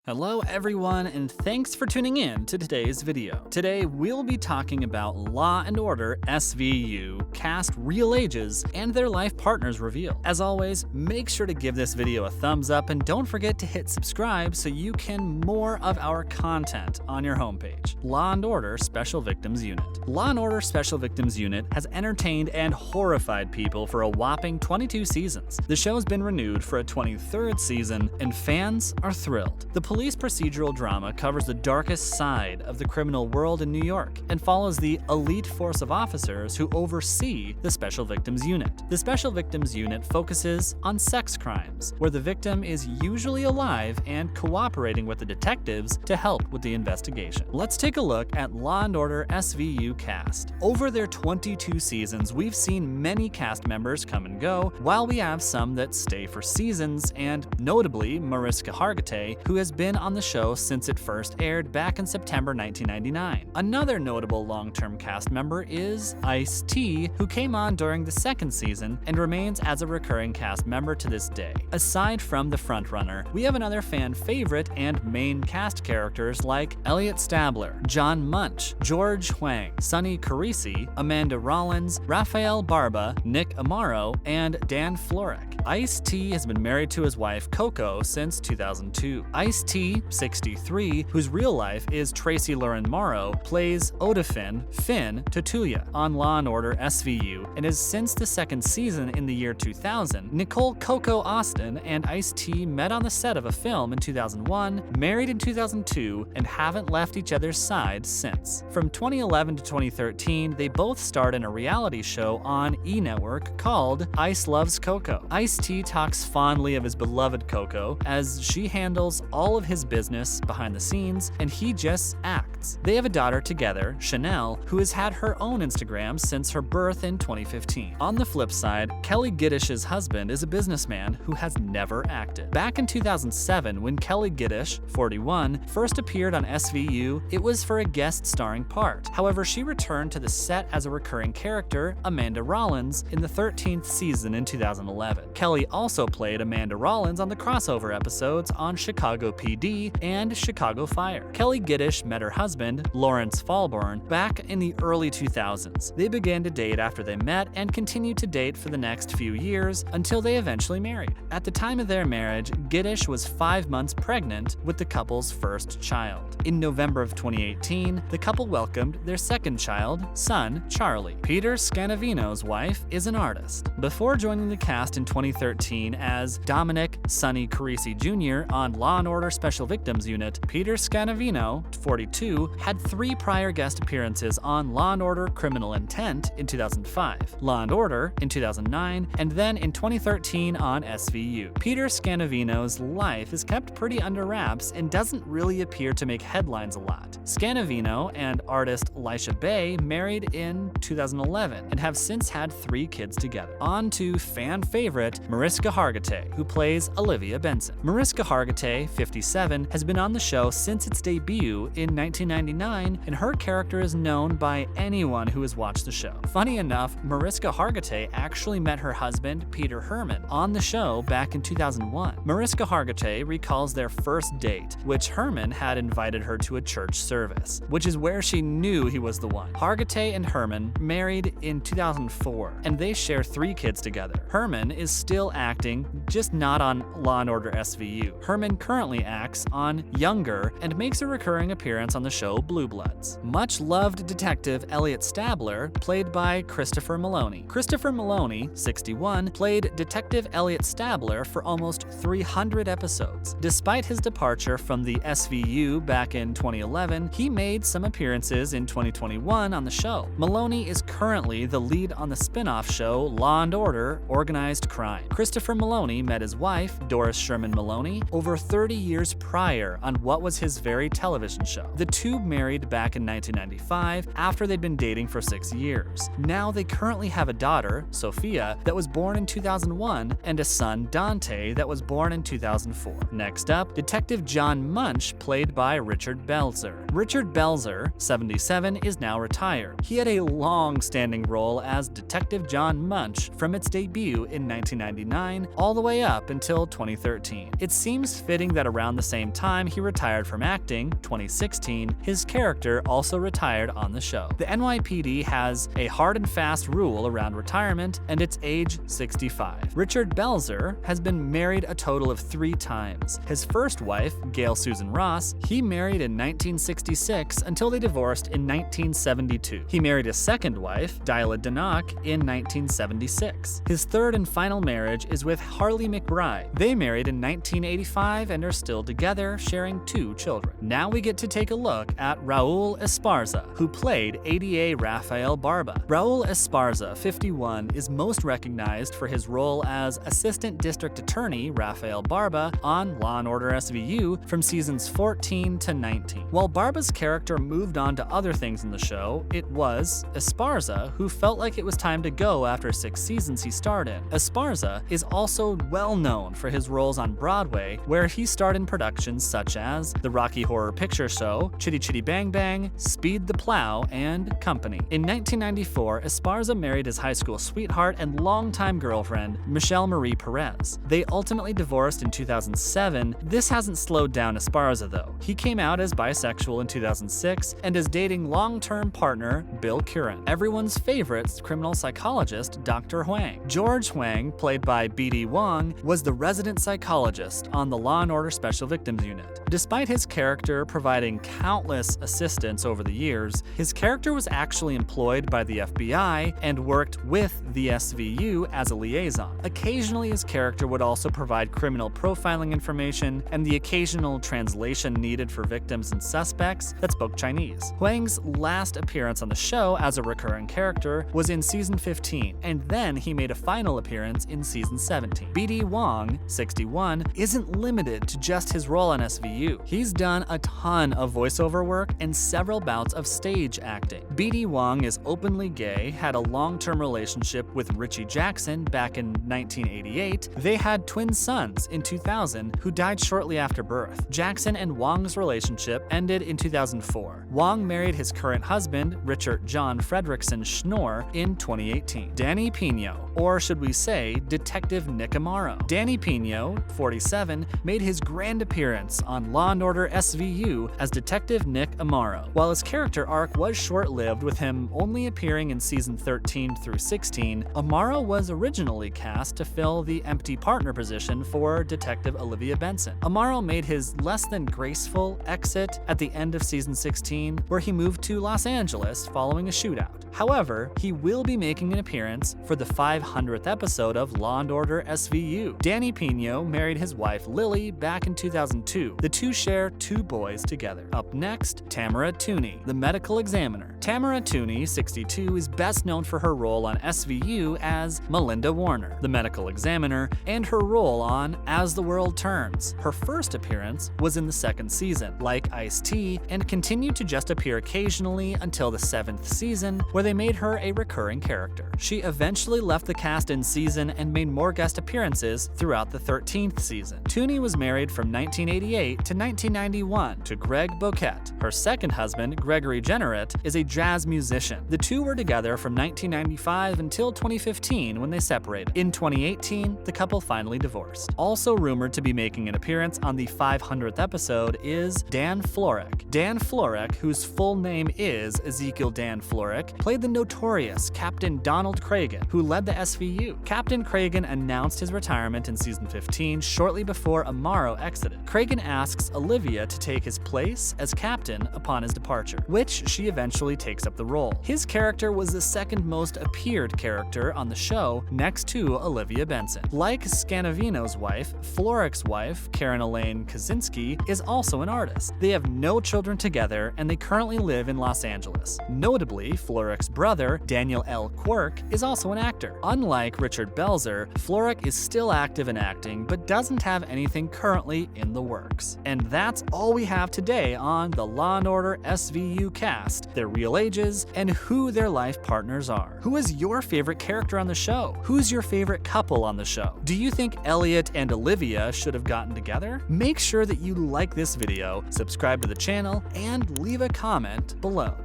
Hello everyone, and thanks for tuning in to today's video. Today we'll be talking about Law and Order SVU, cast real ages, and their life partners revealed. As always, make sure to give this video a thumbs up and don't forget to hit subscribe so you can more of our content on your homepage. Law and Order Special Victims Unit. Law and Order Special Victims Unit has entertained and horrified people for a whopping 22 seasons. The show's been renewed for a 23rd season, and fans are thrilled. The police procedural drama covers the darkest side of the criminal world in New York and follows the elite force of officers who oversee the Special Victims Unit. The Special Victims Unit focuses on sex crimes, where the victim is usually alive and cooperating with the detectives to help with the investigation. Let's take a look at Law and Order SVU cast. Over their 22 seasons, we've seen many cast members come and go, while we have some that stay for seasons, and notably Mariska Hargitay, who has been on the show since it first aired back in September 1999. Another notable long-term cast member is Ice-T, who came on during the second season and remains as a recurring cast member to this day. Aside from the frontrunner, we have another fan favorite and main cast characters like Elliot Stabler, John Munch, George Huang, Sonny Carisi, Amanda Rollins, Rafael Barba, Nick Amaro, and Dan Florek. Ice-T has been married to his wife Coco since 2002. Ice-T, 63, whose real life is Tracy Lauren Morrow, plays Odafin Finn Tutuya on Law and Order SVU and is since the second season in the year 2000. Nicole Coco Austin and Ice-T met on the set of a film in 2001, married in 2002, and haven't left each other's side since. From 2011 to 2013, they both starred in a reality show on E! Network called Ice Loves Coco. Ice-T talks fondly of his beloved Coco as she handles all of his business behind the scenes and he just acts. They have a daughter together, Chanel, who has had her own Instagram since her birth in 2015. On the flip side, Kelli Giddish's husband is a businessman who has never acted. Back in 2007, when Kelli Giddish, 41, first appeared on SVU, it was for a guest starring part. However, she returned to the set as a recurring character, Amanda Rollins, in the 13th season in 2011. Kelli also played Amanda Rollins on the crossover episodes on Chicago PD and Chicago Fire. Kelli Giddish met her husband, Lawrence Fallborn, back in the early 2000s. They began to date after they met and continued to date for the next few years until they eventually married. At the time of their marriage, Giddish was 5 months pregnant with the couple's first child. In November of 2018, the couple welcomed their second child, son Charlie. Peter Scanavino's wife is an artist. Before joining the cast in 2013 as Dominic Sonny Carisi Jr. on Law and Order Special Victims Unit, Peter Scanavino, 42, had 3 prior guest appearances on Law and Order Criminal Intent in 2005, Law and Order in 2009, and then in 2013 on SVU. Peter Scanavino's life is kept pretty under wraps and doesn't really appear to make headlines a lot. Scanavino and artist Lisha Bay married in 2011 and have since had 3 kids together. On to fan favorite Mariska Hargitay, who plays Olivia Benson. Mariska Hargitay, 57, has been on the show since its debut in 1999, and her character is known by anyone who has watched the show. Funny enough, Mariska Hargitay actually met her husband, Peter Herman, on the show back in 2001. Mariska Hargitay recalls their first date, which Herman had invited her to a church service, which is where she knew he was the one. Hargitay and Herman married in 2004, and they share 3 kids together. Herman is still acting, just not on Law and Order SVU. Herman currently acts on Younger and makes a recurring appearance on the show Blue Bloods. Much-loved detective Elliot Stabler, played by Christopher Meloni. Christopher Meloni, 61, played Detective Elliot Stabler for almost 300 episodes. Despite his departure from the SVU back in 2011, he made some appearances in 2021 on the show. Meloni is currently the lead on the spin-off show Law and Order Organized Crime. Christopher Meloni met his wife, Doris Sherman Meloni, over 30 years prior on what was his very television show. The two married back in 1995 after they'd been dating for 6 years. Now they currently have a daughter, Sophia, that was born in 2001, and a son, Dante, that was born in 2004. Next up, Detective John Munch, played by Richard Belzer. Richard Belzer, 77, is now retired. He had a long-standing role as Detective John Munch from its debut in 1999 all the way up until 2013. It seems fitting that around around the same time he retired from acting, 2016, his character also retired on the show. The NYPD has a hard and fast rule around retirement, and it's age 65. Richard Belzer has been married a total of 3 times. His first wife, Gail Susan Ross, he married in 1966 until they divorced in 1972. He married his second wife, Dyla Danock, in 1976. His third and final marriage is with Harley McBride. They married in 1985 and are still together, sharing 2 children. Now we get to take a look at Raul Esparza, who played ADA Rafael Barba. Raul Esparza, 51, is most recognized for his role as Assistant District Attorney Rafael Barba on Law and Order SVU from seasons 14 to 19. While Barba's character moved on to other things in the show, it was Esparza who felt like it was time to go after 6 seasons he starred in. Esparza is also well known for his roles on Broadway, where he starred in productions such as The Rocky Horror Picture Show, Chitty Chitty Bang Bang, Speed the Plow, and Company. In 1994, Esparza married his high school sweetheart and longtime girlfriend, Michelle Marie Perez. They ultimately divorced in 2007. This hasn't slowed down Esparza though. He came out as bisexual in 2006 and is dating long-term partner Bill Curran, everyone's favorite criminal psychologist, Dr. Huang. George Huang, played by B.D. Wong, was the resident psychologist on the Law and Order Special Victims Unit. Despite his character providing countless assistance over the years, his character was actually employed by the FBI and worked with the SVU as a liaison. Occasionally, his character would also provide criminal profiling information and the occasional translation needed for victims and suspects that spoke Chinese. Huang's last appearance on the show as a recurring character was in season 15, and then he made a final appearance in season 17. B.D. Wong, 61, isn't limited to just his role on SVU. He's done a ton of voiceover work and several bouts of stage acting. B.D. Wong is openly gay, had a long-term relationship with Richie Jackson back in 1988. They had twin sons in 2000 who died shortly after birth. Jackson and Wong's relationship ended in 2004. Wong married his current husband, Richard John Fredrickson Schnorr, in 2018. Danny Pino, or should we say Detective Nick Amaro. Danny Pino, 47, made his grand appearance on Law and Order SVU as Detective Nick Amaro. While his character arc was short-lived, with him only appearing in season 13 through 16, Amaro was originally cast to fill the empty partner position for Detective Olivia Benson. Amaro made his less than graceful exit at the end of season 16, where he moved to Los Angeles following a shootout. However, he will be making an appearance for the 500th episode of Law and Order SVU. Danny Pino married his wife Lily back in 2002. The two share 2 boys together. Up next, Tamara Tooney, the medical examiner. Tamara Tooney, 62, is best known for her role on SVU as Melinda Warner, the medical examiner, and her role on As the World Turns. Her first appearance was in the 2nd season, like Ice-T, and continued to just appear occasionally until the 7th season, where they made her a recurring character. She eventually left the cast in season and made more guest appearances throughout the 13th season. Tooney was married from 1988 to 1991 to Greg Boquette. Her second husband, Gregory Jenneret, is a jazz musician. The two were together from 1995 until 2015 when they separated. In 2018, the couple finally divorced. Also rumored to be making an appearance on the 500th episode is Dan Florek. Dan Florek, whose full name is Ezekiel Dan Florek, played the notorious Captain Donald Cragen, who led the SVU. Captain Cragen announced his retirement in season 15 shortly before Amaro exited. Cragen asks Olivia to take his place as captain upon his departure, which she eventually takes up the role. His character was the second most appeared character on the show, next to Olivia Benson. Like Scanavino's wife, Florek's wife, Karen Elaine Kaczynski, is also an artist. They have no children together, and they currently live in Los Angeles. Notably, Florek's brother, Daniel L. Quirk, is also an actor. Unlike Richard Belzer, Florek is still active in acting, but doesn't have anything currently in the works. And that's all we have today on the Law and Order SVU cast, their real ages, and who their life partners are. Who is your favorite character on the show? Who's your favorite couple on the show? Do you think Elliot and Olivia should have gotten together? Make sure that you like this video, subscribe to the channel, and leave a comment below.